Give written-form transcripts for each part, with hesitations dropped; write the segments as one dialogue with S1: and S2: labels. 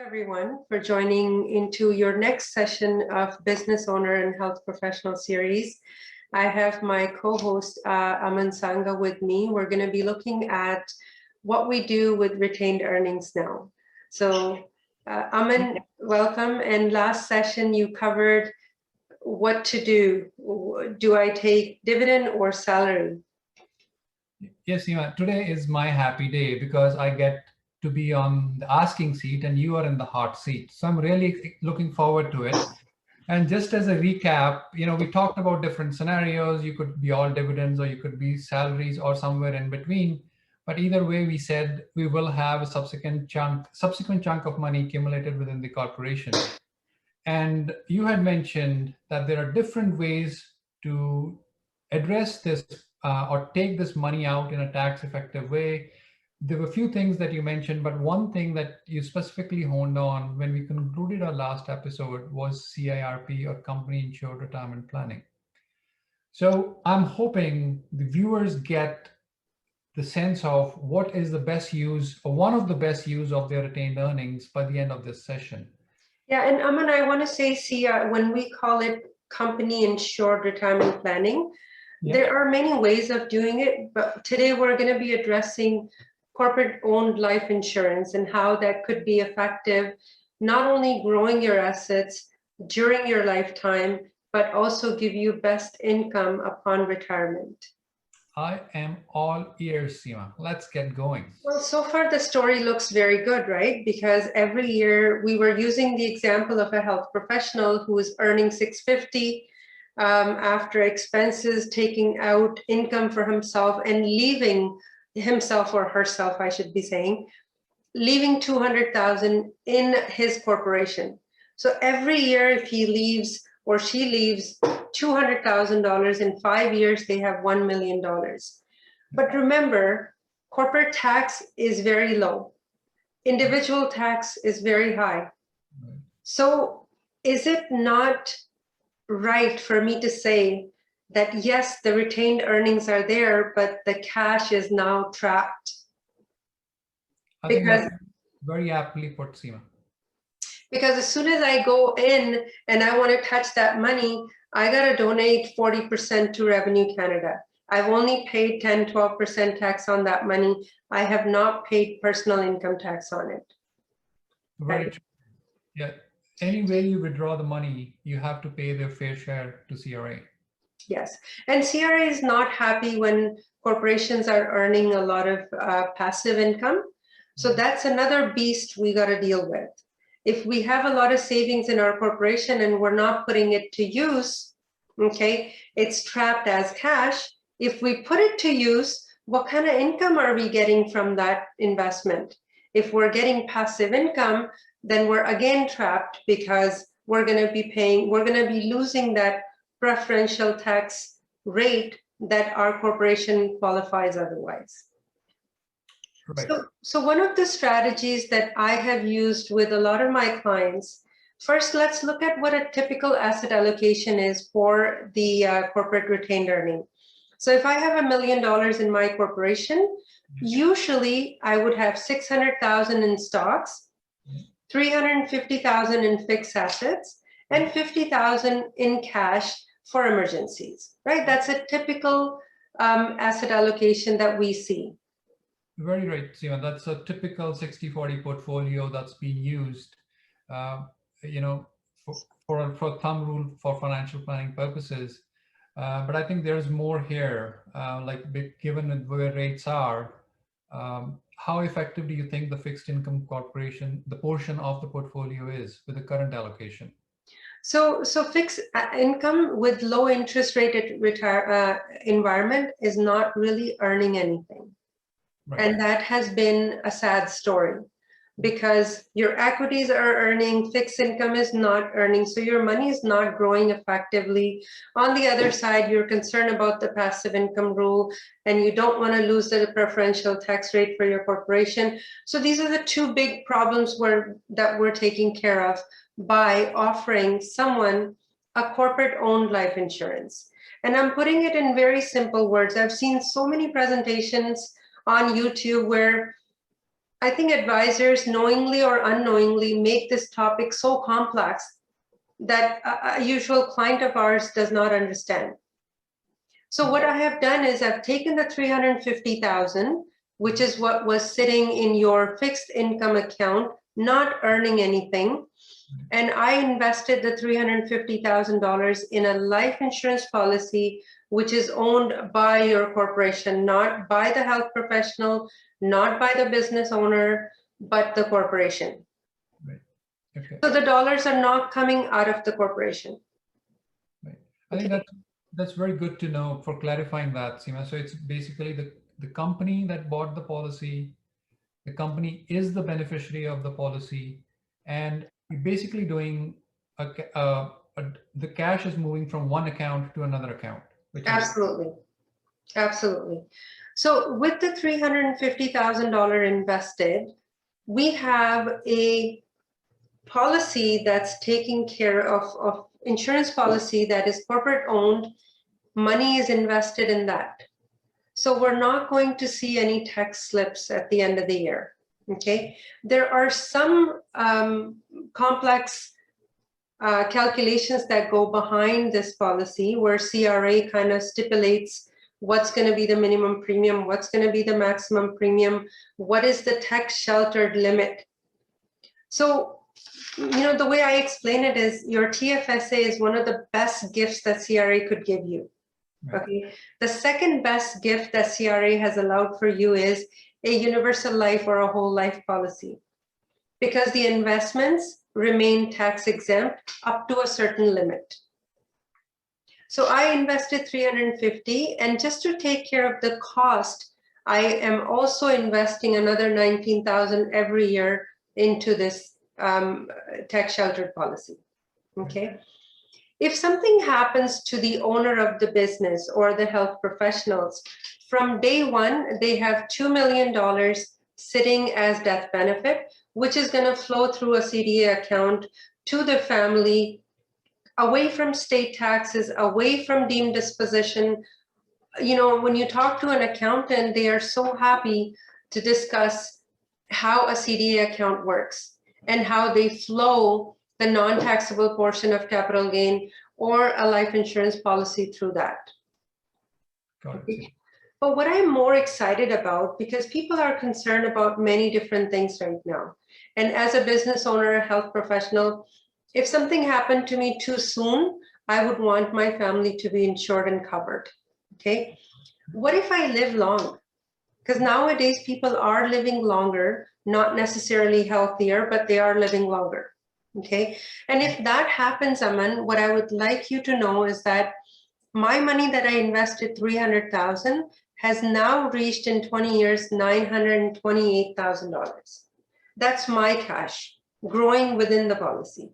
S1: everyone for joining into your next session of Business Owner and Health Professional Series. I have my co-host Aman Sangha with me. We're going to be looking at what we do with retained earnings now. So Aman, welcome. And last session you covered what to do. Do I take dividend or salary?
S2: Yes, Seema, today is my happy day because I get to be on the asking seat and you are in the hot seat. So I'm really looking forward to it. And just as a recap, we talked about different scenarios. You could be all dividends or you could be salaries or somewhere in between. But either way, we said we will have a subsequent chunk of money accumulated within the corporation. And you had mentioned that there are different ways to address this or take this money out in a tax effective way. There were a few things that you mentioned, but one thing that you specifically honed on when we concluded our last episode was CIRP, or Company Insured Retirement Planning. So I'm hoping the viewers get the sense of what is the best use, or one of the best use of their retained earnings by the end of this session.
S1: Yeah, and Aman, I want to say, when we call it Company Insured Retirement Planning, there are many ways of doing it, but today we're going to be addressing corporate-owned life insurance and how that could be effective, not only growing your assets during your lifetime, but also give you best income upon retirement.
S2: I am all ears, Seema. Let's get going.
S1: Well, so far the story looks very good, right? Because every year we were using the example of a health professional who is earning $650 after expenses, taking out income for himself and leaving himself, or herself, I should be saying, leaving $200,000 in his corporation. So every year, if he leaves or she leaves $200,000, in 5 years, they have $1 million. But remember, corporate tax is very low. Individual tax is very high. So is it not right for me to say that yes, the retained earnings are there, but the cash is now trapped?
S2: I think that's very aptly put, Seema.
S1: Because as soon as I go in and I want to touch that money, I got to donate 40% to Revenue Canada. I've only paid 10, 12% tax on that money. I have not paid personal income tax on it.
S2: Very true. Yeah. Any way you withdraw the money, you have to pay their fair share to CRA.
S1: Yes, and CRA is not happy when corporations are earning a lot of passive income. So that's another beast we got to deal with. If we have a lot of savings in our corporation and we're not putting it to use, okay, it's trapped as cash. If we put it to use, what kind of income are we getting from that investment? If we're getting passive income, then we're again trapped because we're going to be losing that preferential tax rate that our corporation qualifies otherwise.
S2: Right.
S1: So one of the strategies that I have used with a lot of my clients, first, let's look at what a typical asset allocation is for the corporate retained earning. So if I have $1 million in my corporation, usually I would have 600,000 in stocks, 350,000 in fixed assets, and 50,000 in cash for emergencies, right? That's a typical asset allocation that we see.
S2: Very right, Seema. That's a typical 60-40 portfolio that's being used, for a thumb rule for financial planning purposes. But I think there's more here, given where rates are. How effective do you think the fixed income corporation, the portion of the portfolio is with the current allocation?
S1: So fixed income with low interest rate environment is not really earning anything. Right. And that has been a sad story because your equities are earning, fixed income is not earning, so your money is not growing effectively. On the other side, you're concerned about the passive income rule and you don't want to lose the preferential tax rate for your corporation. So these are the two big problems that we're taking care of by offering someone a corporate-owned life insurance. And I'm putting it in very simple words. I've seen so many presentations on YouTube where I think advisors knowingly or unknowingly make this topic so complex that a usual client of ours does not understand. So what I have done is I've taken the 350,000, which is what was sitting in your fixed income account, not earning anything. And I invested the $350,000 in a life insurance policy, which is owned by your corporation, not by the health professional, not by the business owner, but the corporation.
S2: Right. Okay.
S1: So the dollars are not coming out of the corporation.
S2: Right. I think that's very good to know for clarifying that, Seema. So it's basically the company that bought the policy, the company is the beneficiary of the policy, and you're basically doing the cash is moving from one account to another account, which is
S1: Absolutely. Absolutely. So with the $350,000 invested, we have a policy that's taking care of insurance policy that is corporate owned. Money is invested in that. So we're not going to see any tax slips at the end of the year. Okay. There are some complex calculations that go behind this policy where CRA kind of stipulates what's going to be the minimum premium, what's going to be the maximum premium, what is the tax sheltered limit. So, the way I explain it is your TFSA is one of the best gifts that CRA could give you.
S2: right.
S1: Okay. The second best gift that CRA has allowed for you is a universal life or a whole life policy, because the investments remain tax exempt up to a certain limit. So I invested 350, and just to take care of the cost, I am also investing another 19,000 every year into this tax sheltered policy. Okay. If something happens to the owner of the business or the health professionals, from day one, they have $2 million sitting as death benefit, which is going to flow through a CDA account to the family, away from state taxes, away from deemed disposition. When you talk to an accountant, they are so happy to discuss how a CDA account works and how they flow the non-taxable portion of capital gain or a life insurance policy through that.
S2: Got it.
S1: But what I'm more excited about, because people are concerned about many different things right now. And as a business owner, a health professional, if something happened to me too soon, I would want my family to be insured and covered. Okay. What if I live long? Because nowadays people are living longer, not necessarily healthier, but they are living longer. Okay. And if that happens, Aman, what I would like you to know is that my money that I invested, 300,000, has now reached in 20 years, $928,000. That's my cash growing within the policy.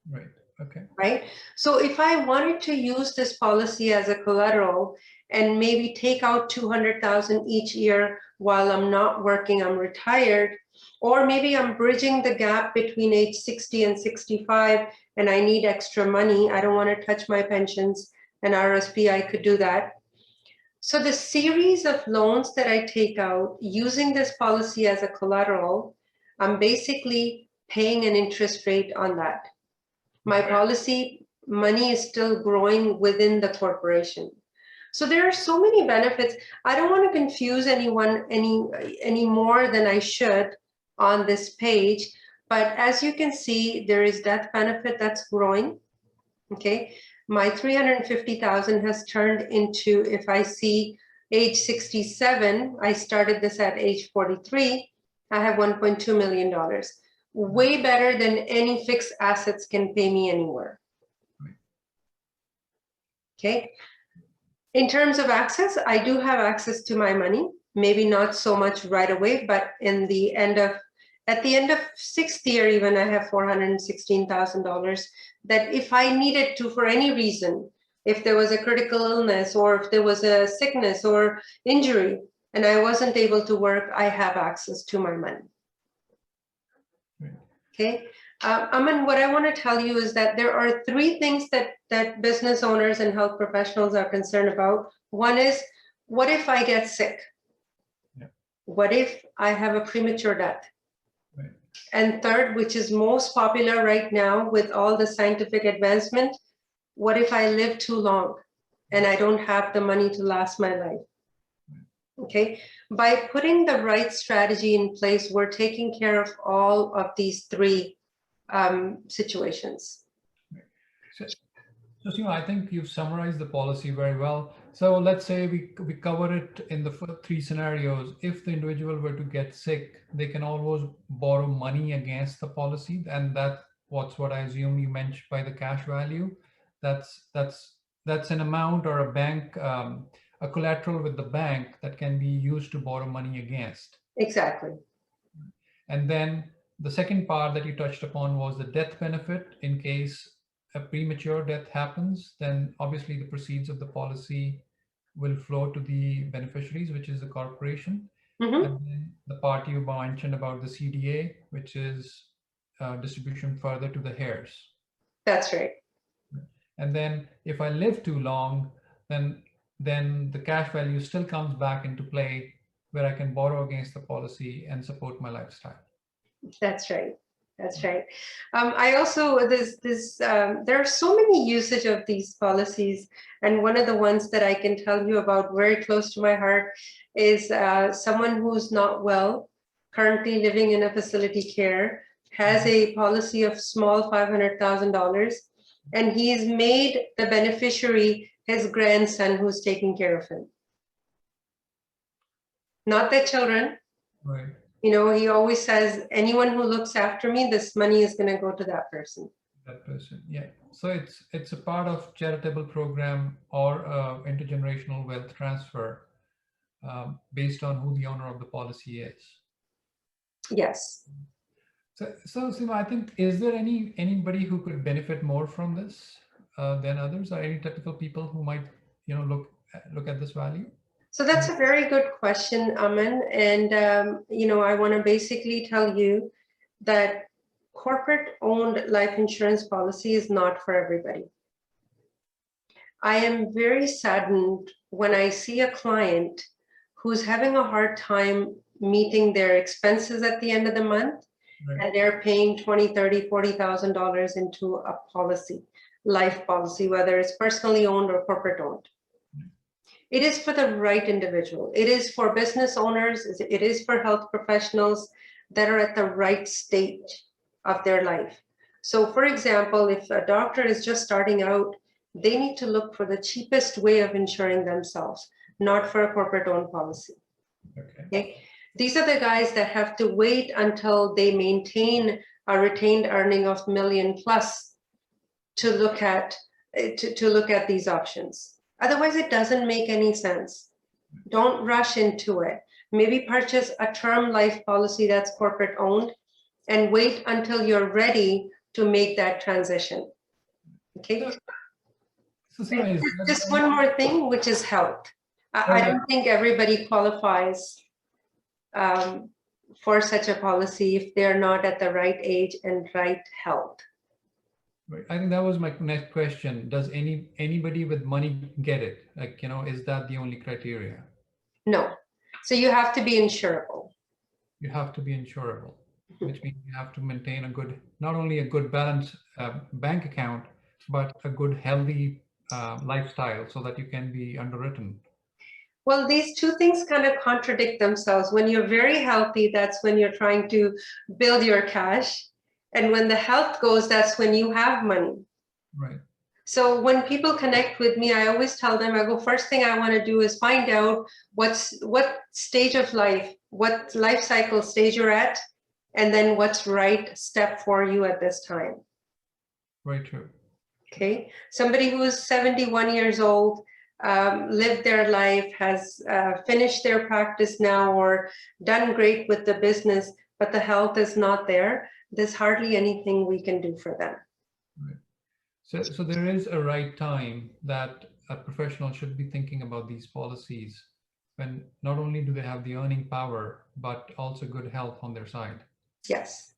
S2: Right. Okay.
S1: Right. So if I wanted to use this policy as a collateral and maybe take out 200,000 each year while I'm not working, I'm retired, or maybe I'm bridging the gap between age 60 and 65 and I need extra money, I don't want to touch my pensions and RSP, I could do that. So the series of loans that I take out using this policy as a collateral, I'm basically paying an interest rate on that. My policy money is still growing within the corporation. So there are so many benefits. I don't want to confuse anyone any more than I should on this page. But as you can see, there is death benefit that's growing. Okay. My 350,000 has turned into, if I see age 67, I started this at age 43, I have $1.2 million. Way better than any fixed assets can pay me anywhere. Okay. In terms of access, I do have access to my money, maybe not so much right away, but at the end of sixth year, even I have $416,000 that if I needed to, for any reason, if there was a critical illness or if there was a sickness or injury and I wasn't able to work, I have access to my money. Okay. Aman, what I want to tell you is that there are three things that business owners and health professionals are concerned about. One is, what if I get sick?
S2: Yeah.
S1: what if I have a premature death?
S2: Right.
S1: And third, which is most popular right now with all the scientific advancement, what if I live too long and I don't have the money to last my life? Okay, by putting the right strategy in place, we're taking care of all of these three situations.
S2: So, Seema, I think you've summarized the policy very well. So let's say we cover it in the three scenarios. If the individual were to get sick, they can always borrow money against the policy, and that's what I assume you meant by the cash value. That's an amount or a bank, a collateral with the bank that can be used to borrow money against.
S1: Exactly.
S2: And then the second part that you touched upon was the death benefit. In case a premature death happens, then obviously the proceeds of the policy will flow to the beneficiaries, which is the corporation.
S1: Mm-hmm.
S2: And then the part you mentioned about the CDA, which is distribution further to the heirs.
S1: That's right.
S2: And then if I live too long, then the cash value still comes back into play, where I can borrow against the policy and support my lifestyle.
S1: That's right. That's right. I also, there are so many usage of these policies. And one of the ones that I can tell you about very close to my heart is someone who's not well, currently living in a facility care, has a policy of small $500,000, and he's made the beneficiary his grandson who's taking care of him. Not their children.
S2: Right.
S1: You know, he always says, anyone who looks after me, this money is going to go to that person.
S2: That person, yeah. So it's a part of charitable program or intergenerational wealth transfer based on who the owner of the policy is.
S1: Yes.
S2: So Seema, I think, is there anybody who could benefit more from this than others, or any typical people who might, look at this value?
S1: So that's a very good question, Aman. And, I want to basically tell you that corporate-owned life insurance policy is not for everybody. I am very saddened when I see a client who's having a hard time meeting their expenses at the end of the month, right, and they're paying $20,000, $30,000, $40,000 into a policy, life policy, whether it's personally owned or corporate owned. It is for the right individual. It is for business owners. It is for health professionals that are at the right stage of their life. So for example, if a doctor is just starting out, they need to look for the cheapest way of insuring themselves, not for a corporate owned policy. Okay. These are the guys that have to wait until they maintain a retained earning of million plus to look at these options. Otherwise, it doesn't make any sense. Don't rush into it. Maybe purchase a term life policy that's corporate owned and wait until you're ready to make that transition. Okay. So just one more thing, which is health. I don't think everybody qualifies for such a policy if they're not at the right age and right health.
S2: Right. I think that was my next question. Does anybody with money get it? Like, is that the only criteria?
S1: No. So you have to be insurable.
S2: You have to be insurable, which means you have to maintain not only a good balanced bank account, but a good healthy lifestyle so that you can be underwritten.
S1: Well, these two things kind of contradict themselves. When you're very healthy, that's when you're trying to build your cash. And when the health goes, that's when you have money.
S2: Right.
S1: So when people connect with me, I always tell them, I go, first thing I want to do is find out what stage of life, what life cycle stage you're at, and then what's right step for you at this time.
S2: Very true.
S1: Okay. Somebody who is 71 years old, lived their life, has finished their practice now or done great with the business, but the health is not there. There's hardly anything we can do for them.
S2: Right. So there is a right time that a professional should be thinking about these policies when not only do they have the earning power, but also good health on their side.
S1: Yes.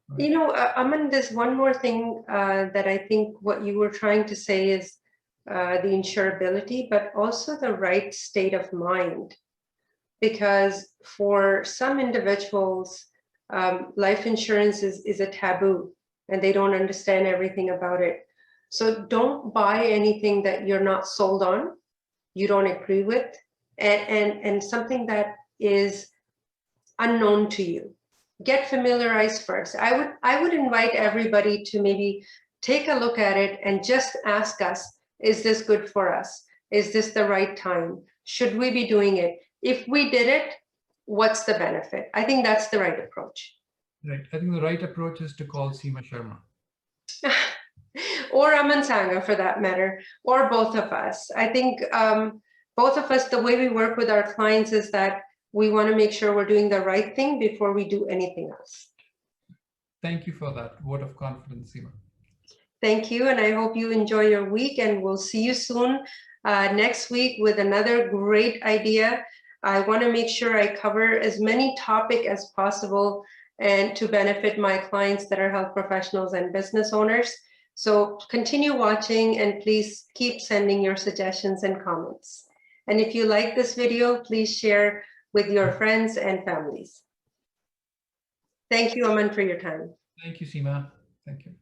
S1: Right. Aman, there's one more thing that I think what you were trying to say is the insurability, but also the right state of mind. because for some individuals, life insurance is a taboo and they don't understand everything about it. So don't buy anything that you're not sold on, you don't agree with, and something that is unknown to you. Get familiarized first. I would invite everybody to maybe take a look at it and just ask us, is this good for us? Is this the right time? Should we be doing it? If we did it, what's the benefit? I think that's the right approach.
S2: Right. I think the right approach is to call Seema Sharma.
S1: Or Aman Sangha for that matter, or both of us. I think both of us, the way we work with our clients is that we want to make sure we're doing the right thing before we do anything else.
S2: Thank you for that vote of confidence, Seema.
S1: Thank you, and I hope you enjoy your week, and we'll see you soon next week with another great idea. I want to make sure I cover as many topics as possible and to benefit my clients that are health professionals and business owners. So continue watching and please keep sending your suggestions and comments. And if you like this video, please share with your friends and families. Thank you, Aman, for your time.
S2: Thank you, Seema. Thank you.